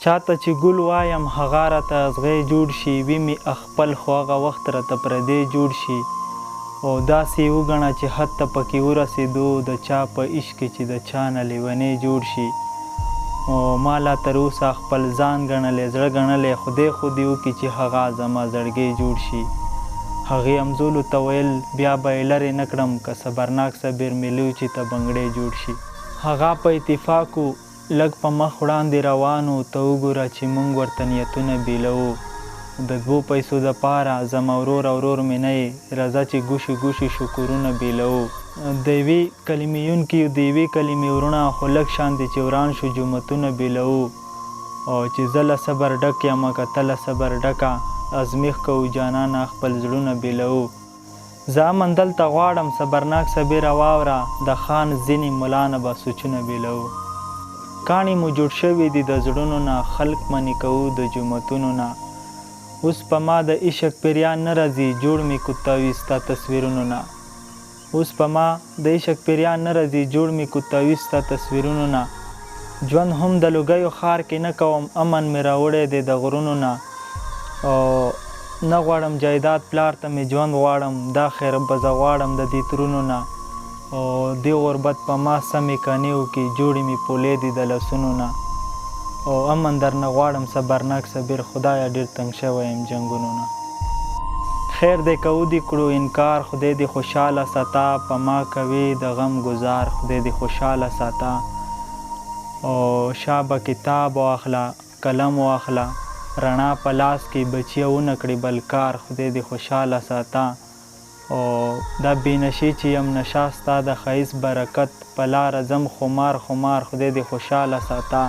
چاته چې ګل وایم هغه راته ازغی جوړ شي وي مې خپل خو هغه وخت راته پردی جوړ شي او داسې وګڼه چې حد ته پکې ورسېدو د چا په عشق کې چې د چا نه لیونی جوړ شي او ما لا تر اوسه خپل ځان ګڼلی زړه ګڼلی خدای خو دې وکړي چې هغه زما زړګی جوړ شي هغې همزولو ته ویل بیا به یې لرې نه کړم که صبرناک صبر ملو چې ته بنګړی جوړ شي هغه په اتفاقو لږ په مخ وړاندې روانو ته وګوره چې موږ ورته نیتونه بیلوو د 2 پیسو دپاره زما ورور او ورور مې نه یې راځه چې ګوشي ګوشي شکرونه بیلوو د یوې کلمې ویونکي د یوې کلمې ورونه خو لږ شان دي چې وران شو جومتونه بیلوو او چې زه له صبر ډک یمه که ته له صبر ډکه ازمیښ کوو جانانه خپل زړونه بیلوو زه امن دلته غواړم صبرناک صبره واوره د خان ځینې ملا نه به سوچونه بیلوو کاڼي مو جوړ شوي دي د زړونو نه خلق منې کوو د جومتونو نه اوس په ما د عشق پیریان نه راځي جوړ مې کوتاوي ستا تصویرونو نه اوس په ما د عشق پیریان نه راځي جوړ مې کوتاوي ستا تصویرونو نه ژوند هم د لوګیو ښار کې نه کوم امن مې راوړی دی د غرونو نه او نه غواړم جایداد پلار ته مې ژوند غواړم دا خیر به زه غواړم د دې ترونو نه او دې غربت په ما سمې کانې وکړي جوړې مې پولې دي د لاسونو نه او امن درنه غواړم صبرناک صبر خدایه ډېر تنګ شوی یم جنګونو نه خیر دی که ودې کړو انکار خدای دې خوشحاله ساته په ما کوې د غم ګزار خدای دې خوشحاله ساته او شابه کتاب واخله قلم واخله رڼا په لاس کې بچیه ونه کړي بل کار خدای دې خوشحاله ساته او دا بېنشي چې یم نشه ستا د ښایست برکت په لاره ځم خمار خمار خدای دې خوشحاله ساته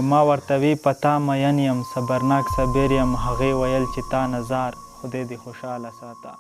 ما ورته وی په تا مین یم صبرناک صبر یم هغې ویل چې تا نظار خدای دې خوشحاله ساته